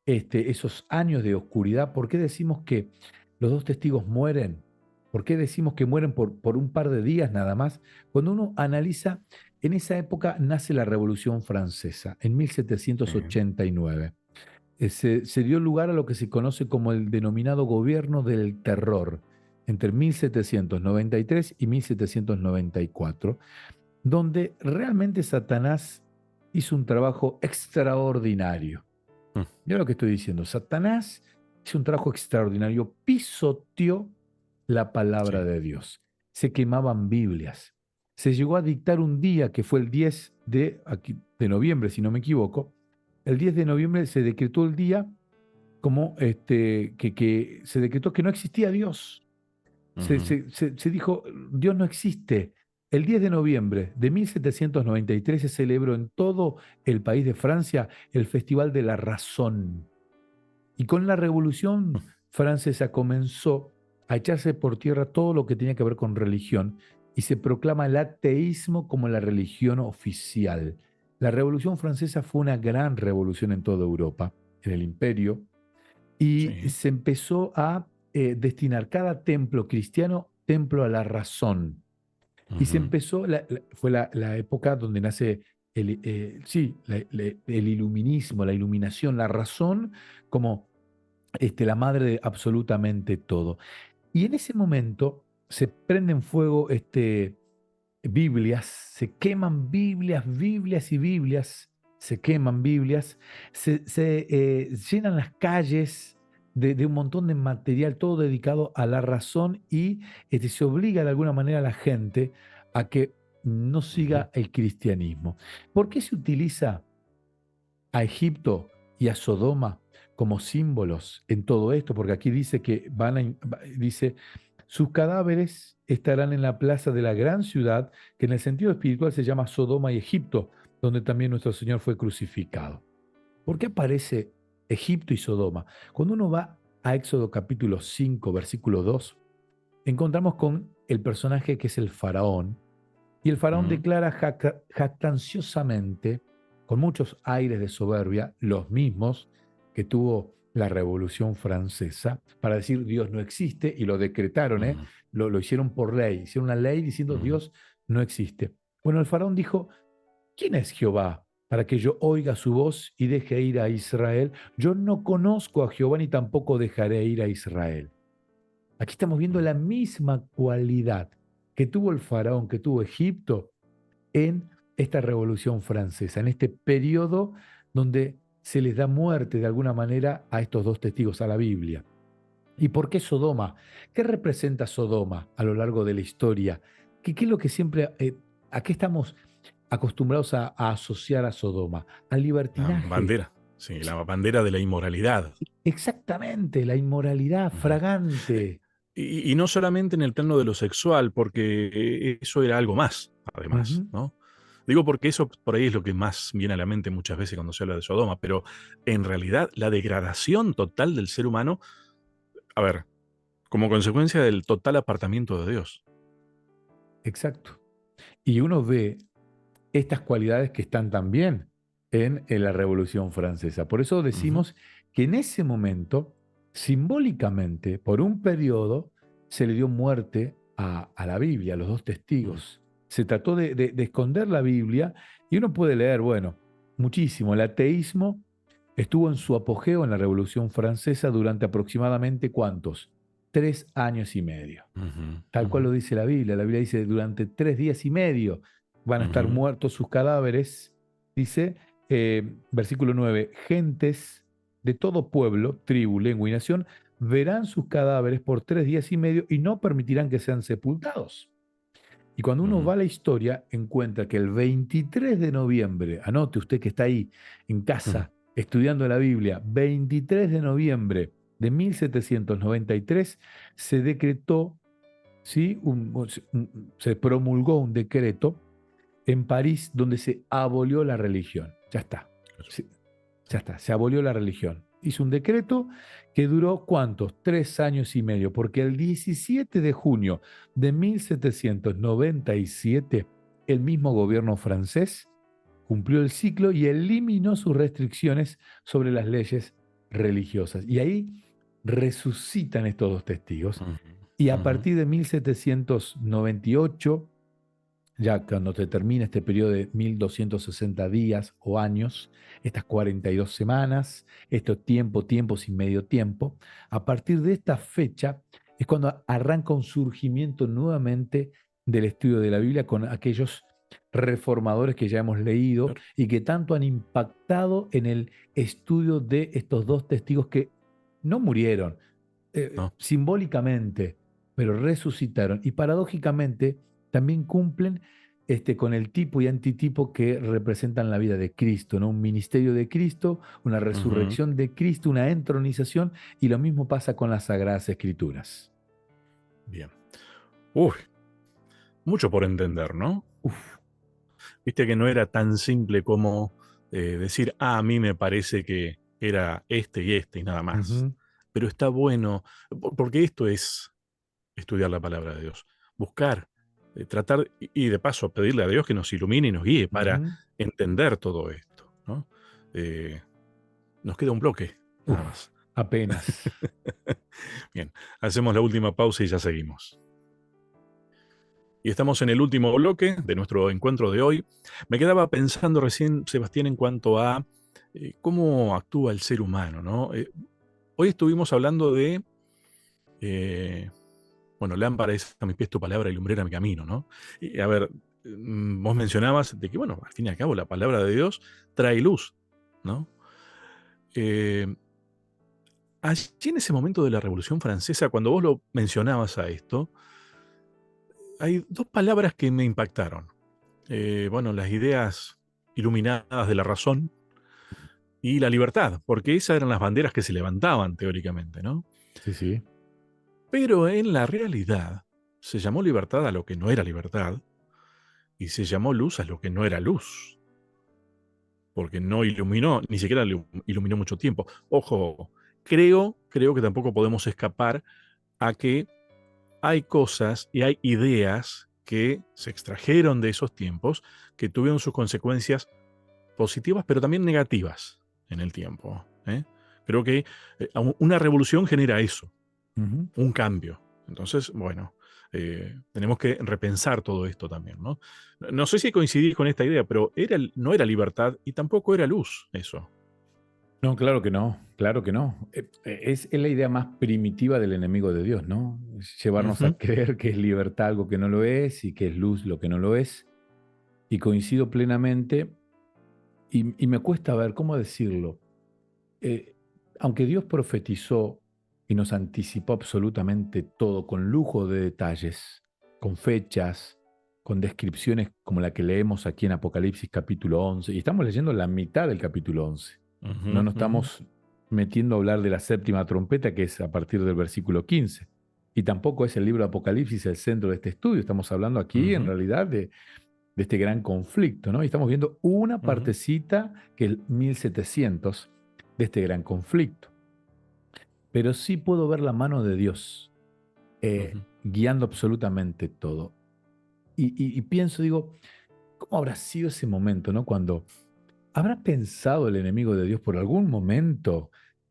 esos años de oscuridad, ¿por qué decimos que los dos testigos mueren? ¿Por qué decimos que mueren por un par de días nada más? Cuando uno analiza, en esa época nace la Revolución Francesa, en sí, 1789. Se dio lugar a lo que se conoce como el denominado gobierno del terror, entre 1793 y 1794, donde realmente Satanás hizo un trabajo extraordinario. mm, Mira lo que estoy diciendo. Satanás hizo un trabajo extraordinario, pisoteó la palabra sí. de Dios. Se quemaban Biblias. Se llegó a dictar un día que fue el 10 de noviembre, si no me equivoco. El 10 de noviembre se decretó el día como que se decretó que no existía Dios. Ujú, Se dijo, Dios no existe. El 10 de noviembre de 1793 se celebró en todo el país de Francia el Festival de la Razón. Y con la Revolución mm, Francesa comenzó a echarse por tierra todo lo que tenía que ver con religión y se proclama el ateísmo como la religión oficial. La Revolución Francesa fue una gran revolución en toda Europa, en el imperio, y sí. se empezó a destinar cada templo cristiano, templo a la razón. Y se Ujú, empezó, fue la época donde nace sí, el iluminismo, la iluminación, la razón como la madre de absolutamente todo. Y en ese momento se prenden fuego Biblias, se queman Biblias, Biblias y Biblias, se queman Biblias, se llenan las calles de un montón de material, todo dedicado a la razón y se obliga de alguna manera a la gente a que no ujú, siga el cristianismo. ¿Por qué se utiliza a Egipto y a Sodoma como símbolos en todo esto? Porque aquí dice que dice, sus cadáveres estarán en la plaza de la gran ciudad, que en el sentido espiritual se llama Sodoma y Egipto, donde también nuestro Señor fue crucificado. ¿Por qué aparece Egipto y Sodoma? Cuando uno va a Éxodo capítulo 5, versículo 2, encontramos con el personaje que es el faraón, y el faraón ujú, declara jactanciosamente, con muchos aires de soberbia, los mismos que tuvo la Revolución Francesa, para decir Dios no existe, y lo decretaron, ujú, lo hicieron por ley, hicieron una ley diciendo ujú, Dios no existe. Bueno, el faraón dijo, ¿quién es Jehová para que yo oiga su voz y deje ir a Israel? Yo no conozco a Jehová ni tampoco dejaré ir a Israel. Aquí estamos viendo mm, la misma cualidad que tuvo el faraón, que tuvo Egipto en esta Revolución Francesa, en este periodo donde se les da muerte de alguna manera a estos dos testigos, a la Biblia. ¿Y por qué Sodoma? ¿Qué representa Sodoma a lo largo de la historia? ¿Qué es lo que siempre, a qué estamos acostumbrados a asociar a Sodoma, al La libertinaje. bandera, sí, la bandera de la inmoralidad. Exactamente, la inmoralidad Ujú. fragante. Y no solamente en el plano de lo sexual, porque eso era algo más, además, Ujú. ¿no? Digo porque eso por ahí es lo que más viene a la mente muchas veces cuando se habla de Sodoma, pero en realidad la degradación total del ser humano, a ver, como consecuencia del total apartamiento de Dios. Exacto. Y uno ve estas cualidades que están también en la Revolución Francesa. Por eso Ujú, decimos que en ese momento, simbólicamente, por un periodo, se le dio muerte a la Biblia, a los dos ujú, testigos. Se trató de esconder la Biblia y uno puede leer, bueno, muchísimo. El ateísmo estuvo en su apogeo en la Revolución Francesa durante aproximadamente ¿cuántos? 3 años y medio. ujú, Tal cual ujú, lo dice la Biblia. La Biblia dice, durante 3 días y medio van a estar ujú, muertos sus cadáveres. Dice, versículo 9, gentes de todo pueblo, tribu, lengua y nación verán sus cadáveres por 3 días y medio y no permitirán que sean sepultados. Y cuando uno ujú, va a la historia, encuentra que el 23 de noviembre, anote usted que está ahí en ujú, casa estudiando la Biblia, 23 de noviembre de 1793 se decretó, ¿sí? Se promulgó un decreto en París donde se abolió la religión. Ya está. claro, Ya sí, está, se abolió la religión. Hizo un decreto que duró ¿cuántos? 3 años y medio, porque el 17 de junio de 1797 el mismo gobierno francés cumplió el ciclo y eliminó sus restricciones sobre las leyes religiosas. Y ahí resucitan estos dos testigos. ujú, Y a ujú, partir de 1798 ya cuando se termina este periodo de 1260 días o años, estas 42 semanas, estos tiempos y medio tiempo, a partir de esta fecha es cuando arranca un surgimiento nuevamente del estudio de la Biblia con aquellos reformadores que ya hemos leído claro, y que tanto han impactado en el estudio de estos dos testigos que no murieron no, simbólicamente, pero resucitaron y paradójicamente también cumplen con el tipo y antitipo que representan la vida de Cristo, ¿no? Un ministerio de Cristo, una ujú, resurrección de Cristo, una entronización, y lo mismo pasa con las Sagradas Escrituras. bien. Uy, mucho por entender, ¿no? Uf. Viste que no era tan simple como decir, ah, a mí me parece que era este y nada más. Ujú, Pero está bueno, porque esto es estudiar la palabra de Dios, buscar, tratar y de paso pedirle a Dios que nos ilumine y nos guíe para ujú. entender todo esto, ¿no? Eh, nos queda un bloque, nada Uf, más. apenas. Bien, hacemos la última pausa y ya seguimos. Y estamos en el último bloque de nuestro encuentro de hoy. Me quedaba pensando recién, Sebastián, en cuanto a cómo actúa el ser humano, ¿no? Hoy estuvimos hablando de, eh, bueno, lámpara es a mis pies tu palabra y lumbrera mi camino, ¿no? Y a ver, vos mencionabas de que, bueno, al fin y al cabo la palabra de Dios trae luz, ¿no? Eh, Allí en ese momento de la Revolución Francesa, cuando vos lo mencionabas a esto, hay dos palabras que me impactaron. Bueno, las ideas iluminadas de la razón y la libertad, porque esas eran las banderas que se levantaban teóricamente, ¿no? Sí, sí. Pero en la realidad se llamó libertad a lo que no era libertad y se llamó luz a lo que no era luz, porque no iluminó, ni siquiera iluminó mucho tiempo. Ojo, creo que tampoco podemos escapar a que hay cosas y hay ideas que se extrajeron de esos tiempos que tuvieron sus consecuencias positivas, pero también negativas en el tiempo. ¿Eh? Creo que una revolución genera eso, Ujú. un cambio. Entonces, bueno, tenemos que repensar todo esto también, ¿no? No sé si coincidís con esta idea, pero no era libertad y tampoco era luz eso. No, claro que no, claro que no. Es la idea más primitiva del enemigo de Dios, ¿no? Es llevarnos a Ujú, creer que es libertad algo que no lo es y que es luz lo que no lo es. Y coincido plenamente y me cuesta ver cómo decirlo. Eh, Aunque Dios profetizó y nos anticipó absolutamente todo con lujo de detalles, con fechas, con descripciones como la que leemos aquí en Apocalipsis capítulo 11, y estamos leyendo la mitad del capítulo 11. No Ujú, nos ujú, estamos metiendo a hablar de la séptima trompeta, que es a partir del versículo 15. Y tampoco es el libro de Apocalipsis el centro de este estudio. Estamos hablando aquí, en ujú, realidad, de este gran conflicto, ¿no? Y estamos viendo una ujú, partecita, que es el 1700, de este gran conflicto. Pero sí puedo ver la mano de Dios ujú, guiando absolutamente todo. Y pienso, digo, ¿cómo habrá sido ese momento, ¿no? Cuando habrá pensado el enemigo de Dios por algún momento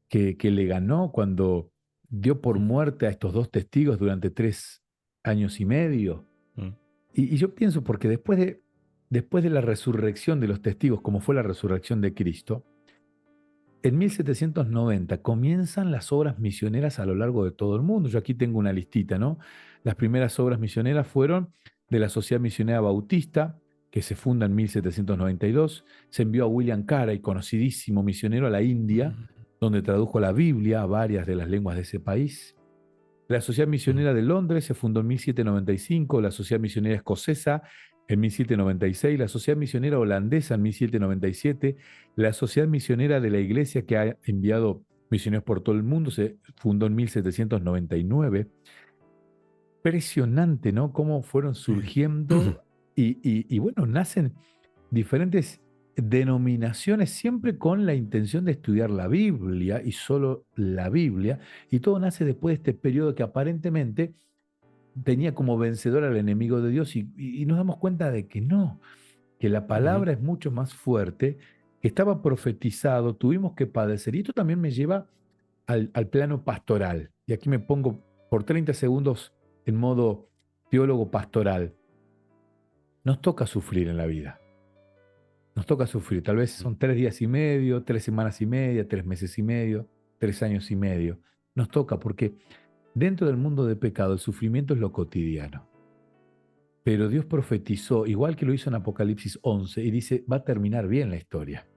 que le ganó cuando dio por ujú, muerte a estos dos testigos durante 3 años y medio. ujú, Y yo pienso, porque después de la resurrección de los testigos, como fue la resurrección de Cristo, en 1790 comienzan las obras misioneras a lo largo de todo el mundo. Yo aquí tengo una listita, ¿no? Las primeras obras misioneras fueron de la Sociedad Misionera Bautista, que se funda en 1792. Se envió a William Carey, conocidísimo misionero, a la India, ujú, donde tradujo la Biblia a varias de las lenguas de ese país. La Sociedad ujú, Misionera de Londres se fundó en 1795, la Sociedad Misionera Escocesa en 1796, la Sociedad Misionera Holandesa en 1797, la Sociedad Misionera de la Iglesia, que ha enviado misioneros por todo el mundo, se fundó en 1799. Impresionante, ¿no? Cómo fueron eh, surgiendo y bueno, nacen diferentes denominaciones, siempre con la intención de estudiar la Biblia y solo la Biblia, y todo nace después de este periodo que aparentemente tenía como vencedor al enemigo de Dios, y nos damos cuenta de que no, que la ujú, palabra es mucho más fuerte, que estaba profetizado, tuvimos que padecer, y esto también me lleva al plano pastoral, y aquí me pongo por 30 segundos en modo teólogo pastoral. Nos toca sufrir en la vida. Nos toca sufrir, tal vez ujú. son 3 días y medio, 3 semanas y media, 3 meses y medio, 3 años y medio. Nos toca porque dentro del mundo de pecado el sufrimiento es lo cotidiano. Pero Dios profetizó, igual que lo hizo en Apocalipsis 11, y dice, va a terminar bien la historia.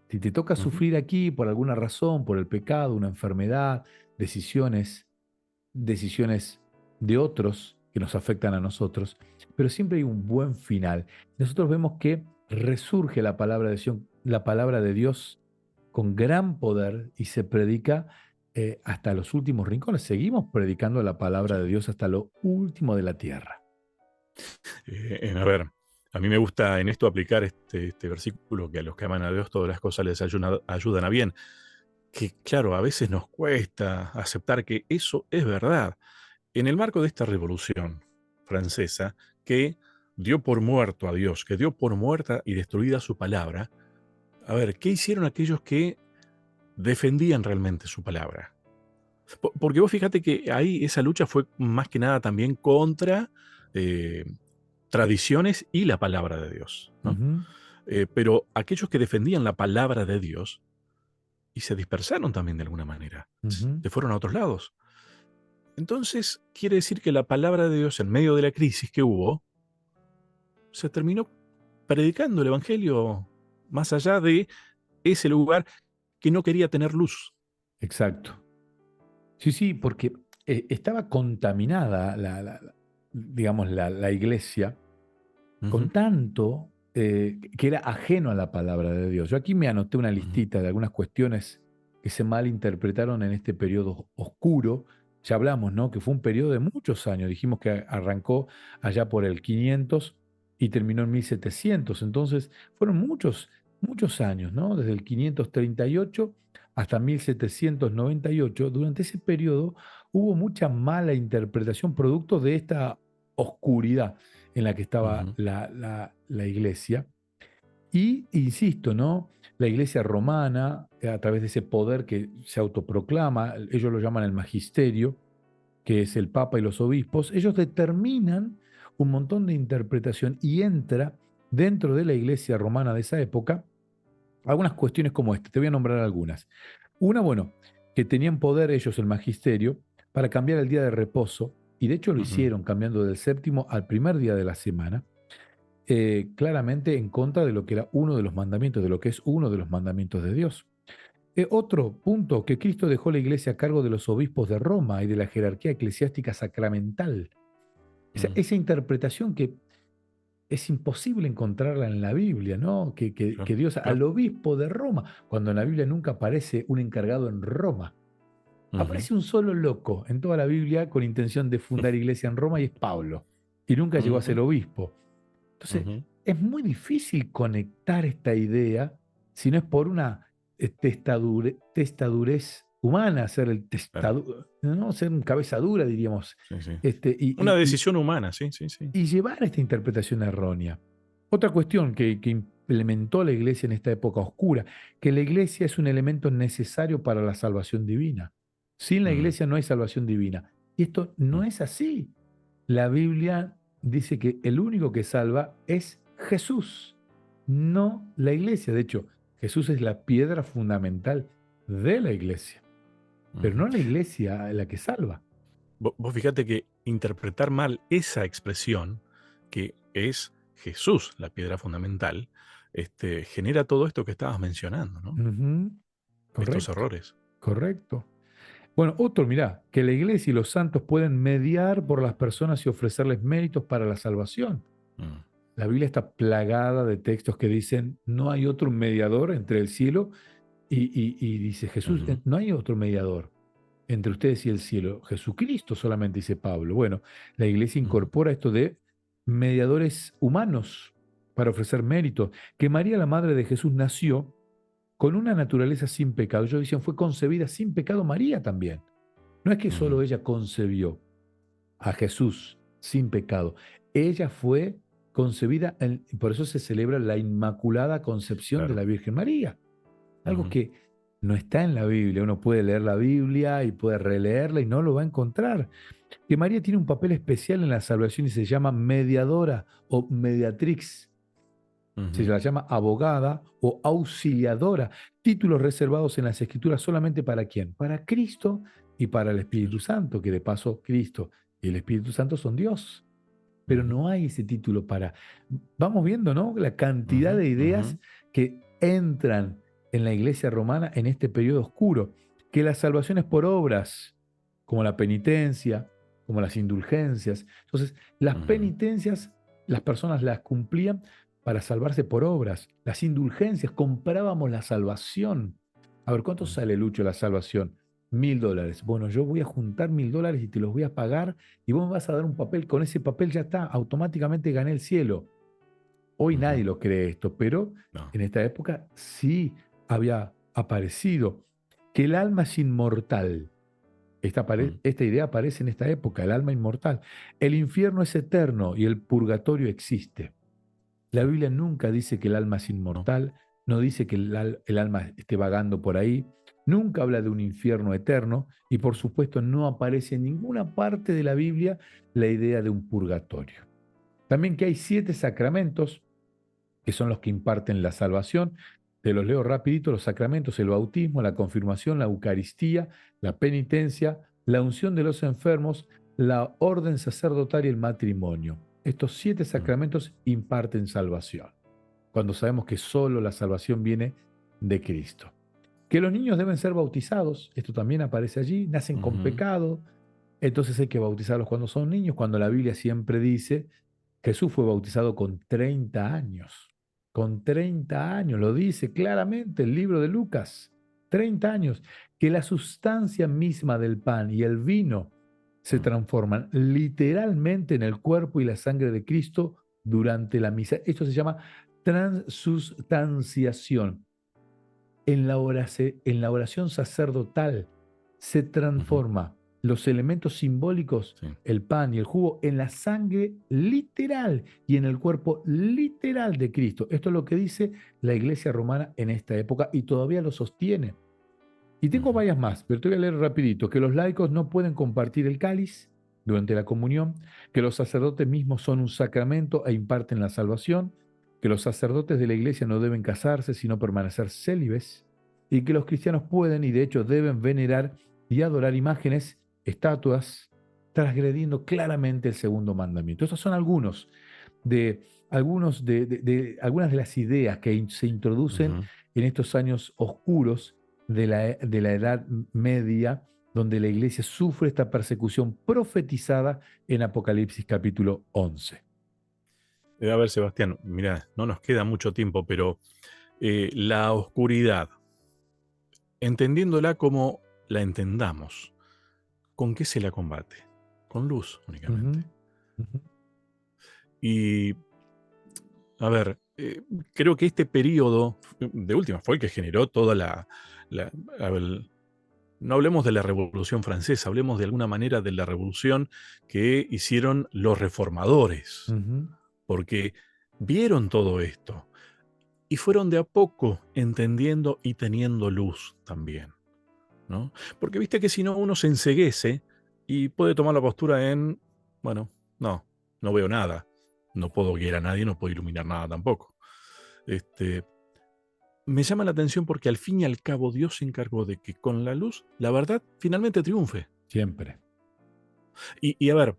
Si te toca Ujú. sufrir aquí por alguna razón, por el pecado, una enfermedad, decisiones de otros que nos afectan a nosotros, pero siempre hay un buen final. Nosotros vemos que resurge la palabra de Dios con gran poder y se predica hasta los últimos rincones. Seguimos predicando la palabra de Sí. Dios hasta lo último de la tierra. A ver, a mí me gusta en esto aplicar este versículo que a los que aman a Dios todas las cosas les ayudan a bien. Que claro, a veces nos cuesta aceptar que eso es verdad. En el marco de esta revolución francesa que dio por muerto a Dios, que dio por muerta y destruida su palabra, a ver, ¿qué hicieron aquellos que defendían realmente su palabra? Porque vos fíjate que ahí esa lucha fue más que nada también contra eh, tradiciones y la palabra de Dios, ¿no? Ujú, Pero aquellos que defendían la palabra de Dios y se dispersaron también de alguna manera, ujú, se fueron a otros lados. Entonces, quiere decir que la palabra de Dios en medio de la crisis que hubo, se terminó predicando el Evangelio más allá de ese lugar que no quería tener luz. exacto. Sí, sí, porque estaba contaminada digamos, la iglesia con Ujú, tanto que era ajeno a la palabra de Dios. Yo aquí me anoté una ujú, listita de algunas cuestiones que se malinterpretaron en este periodo oscuro. Ya hablamos, ¿no? Que fue un periodo de muchos años. Dijimos que arrancó allá por el 500 y terminó en 1700. Entonces, fueron muchos, muchos años, ¿no? Desde el 538 hasta 1798. Durante ese periodo hubo mucha mala interpretación producto de esta oscuridad en la que estaba ujú, la iglesia. Y, insisto, ¿no? La iglesia romana, a través de ese poder que se autoproclama, ellos lo llaman el magisterio, que es el papa y los obispos, ellos determinan un montón de interpretación y entra dentro de la iglesia romana de esa época algunas cuestiones como esta. Te voy a nombrar algunas. Una, bueno, que tenían poder ellos, el magisterio, para cambiar el día de reposo, y de hecho lo ujú, hicieron, cambiando del séptimo al primer día de la semana, claramente en contra de lo que era uno de los mandamientos, de lo que es uno de los mandamientos de Dios. Otro punto, que Cristo dejó la iglesia a cargo de los obispos de Roma y de la jerarquía eclesiástica sacramental. Esa, ujú, esa interpretación que es imposible encontrarla en la Biblia, ¿no? Claro, Que Dios claro. al obispo de Roma, cuando en la Biblia nunca aparece un encargado en Roma. Ujú, Aparece un solo loco en toda la Biblia con intención de fundar iglesia en Roma y es Pablo. Y nunca llegó a ser ujú, obispo. Entonces, ujú. es muy difícil conectar esta idea si no es por una testadurez humana, ser el Claro, ¿no? Ser un cabeza dura, diríamos, sí, sí. este, y, Una y- y- decisión humana, sí, sí, sí. y llevar esta interpretación errónea. Otra cuestión que implementó la iglesia en esta época oscura, que la iglesia es un elemento necesario para la salvación divina. Sin la Mm, iglesia no hay salvación divina. Y esto no mm, es así. La Biblia dice que el único que salva es Jesús, no la iglesia. De hecho, Jesús es la piedra fundamental de la iglesia, pero ujú. no la iglesia la que salva. Vos fíjate que interpretar mal esa expresión, que es Jesús la piedra fundamental, genera todo esto que estabas mencionando, ¿no? Ujú, Estos correcto, errores. correcto. Bueno, otro, mirá, que la iglesia y los santos pueden mediar por las personas y ofrecerles méritos para la salvación. Mm, La Biblia está plagada de textos que dicen, no hay otro mediador entre el cielo y dice Jesús, ujú, no hay otro mediador entre ustedes y el cielo. Jesucristo solamente, dice Pablo. Bueno, la iglesia ujú, incorpora esto de mediadores humanos para ofrecer méritos. Que María, la madre de Jesús, nació con una naturaleza sin pecado. Ellos dicen, fue concebida sin pecado María también. No es que ujú. solo ella concebió a Jesús sin pecado. Ella fue concebida, por eso se celebra la Inmaculada Concepción de Claro. la Virgen María. Algo Ujú, que no está en la Biblia. Uno puede leer la Biblia y puede releerla y no lo va a encontrar. Que María tiene un papel especial en la salvación y se llama mediadora o mediatrix. Se ujú, la llama abogada o auxiliadora. Títulos reservados en las Escrituras solamente para quién? Para Cristo y para el Espíritu claro. Santo, que de paso Cristo y el Espíritu Santo son Dios. Pero Ujú, no hay ese título para... Vamos viendo, ¿no? La cantidad ujú, de ujú, ideas que entran en la iglesia romana en este periodo oscuro. Que la salvación es por obras, como la penitencia, como las indulgencias. Entonces, las ujú, penitencias, las personas las cumplían para salvarse por obras. Las indulgencias, comprábamos la salvación. A ver, ¿cuánto ujú, sale, Lucho, la salvación? $1000. Bueno, yo voy a juntar $1000 y te los voy a pagar y vos me vas a dar un papel, con ese papel ya está, automáticamente gané el cielo. Hoy ujú. nadie lo cree esto, pero No. en esta época sí había aparecido que el alma es inmortal. Mm, Esta idea aparece en esta época, el alma inmortal. El infierno es eterno y el purgatorio existe. La sí, Biblia nunca dice que el alma es no. inmortal, no dice que el alma esté vagando por ahí, nunca habla de un infierno eterno y por supuesto no aparece en ninguna parte de la Biblia la idea de un purgatorio. También que hay 7 sacramentos que son los que imparten la salvación. Te los leo rapidito: los sacramentos: el bautismo, la confirmación, la Eucaristía, la penitencia, la unción de los enfermos, la orden sacerdotal y el matrimonio. Estos 7 Mm, sacramentos imparten salvación, cuando sabemos que solo la salvación viene de Cristo. Que los niños deben ser bautizados, esto también aparece allí, nacen con ujú, pecado, entonces hay que bautizarlos cuando son niños, cuando la Biblia siempre dice Jesús fue bautizado con 30 años. Con 30 años, lo dice claramente el libro de Lucas. 30 años. Que la sustancia misma del pan y el vino se mm, transforman literalmente en el cuerpo y la sangre de Cristo durante la misa. Esto se llama transustanciación. En la oración sacerdotal se ujú, transforma los elementos simbólicos, sí. el pan y el jugo, en la sangre literal y en el cuerpo literal de Cristo. Esto es lo que dice la iglesia romana en esta época y todavía lo sostiene. Y tengo Ujú, varias más, pero te voy a leer rapidito: que los laicos no pueden compartir el cáliz durante la comunión, que los sacerdotes mismos son un sacramento e imparten la salvación, que los sacerdotes de la iglesia no deben casarse sino permanecer célibes, y que los cristianos pueden y de hecho deben venerar y adorar imágenes, estatuas, transgrediendo claramente el segundo mandamiento. Estos son algunas de las ideas que se introducen ujú. en estos años oscuros de la Edad Media, donde la iglesia sufre esta persecución profetizada en Apocalipsis capítulo 11. A ver, Sebastián, mira, no nos queda mucho tiempo, pero la oscuridad, entendiéndola como la entendamos, ¿con qué se la combate? Con luz Ujú, únicamente. ujú, Y, a ver, creo que este periodo, de última, fue el que generó toda la- a ver, no hablemos de la Revolución Francesa, hablemos de alguna manera de la revolución que hicieron los reformadores, ujú. porque vieron todo esto y fueron de a poco entendiendo y teniendo luz también, ¿no? Porque viste que si no uno se enceguece y puede tomar la postura en, bueno, no, no veo nada, no puedo guiar a nadie, no puedo iluminar nada tampoco. Este, Me llama la atención porque al fin y al cabo Dios se encargó de que con la luz la verdad finalmente triunfe. Siempre. Y a ver,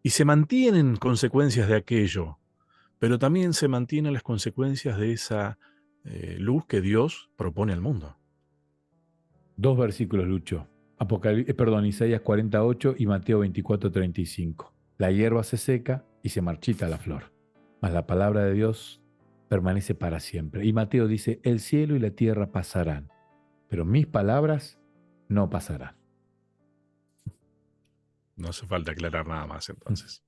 y se mantienen consecuencias de aquello, pero también se mantienen las consecuencias de esa luz que Dios propone al mundo. Dos versículos, Lucho. Perdón, Isaías 48 y Mateo 24:35. La hierba se seca y se marchita la flor, mas la palabra de Dios permanece para siempre. Y Mateo dice, el cielo y la tierra pasarán, pero mis palabras no pasarán. No hace falta aclarar nada más entonces.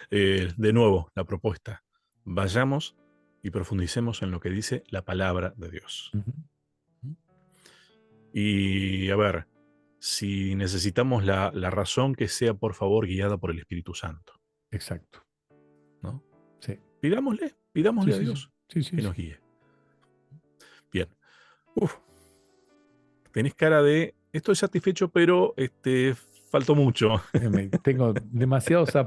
De nuevo, la propuesta. Vayamos y profundicemos en lo que dice la palabra de Dios. Ujú. Y a ver, si necesitamos la razón que sea, por favor, guiada por el Espíritu Santo, Exacto. ¿no? Sí. Sí, Pidámosle a sí, sí. Dios Sí, sí, que sí. nos guíe. Bien. Uf, tenés cara de, estoy satisfecho, pero faltó mucho. Tengo demasiados Eh,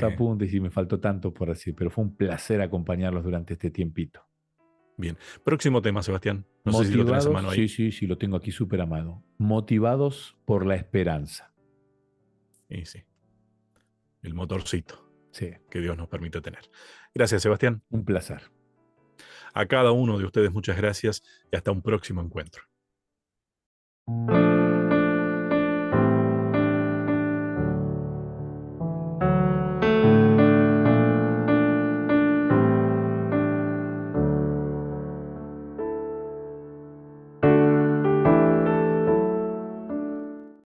apuntes y me faltó tanto por decir, pero fue un placer acompañarlos durante este tiempito. Bien. Próximo tema, Sebastián. No sé si lo tenés a Motivados, mano ahí. sí, sí, sí, lo tengo aquí súper amado. Motivados por la esperanza. Y sí, el motorcito Sí, que Dios nos permite tener. Gracias, Sebastián. un placer. A cada uno de ustedes muchas gracias y hasta un próximo encuentro.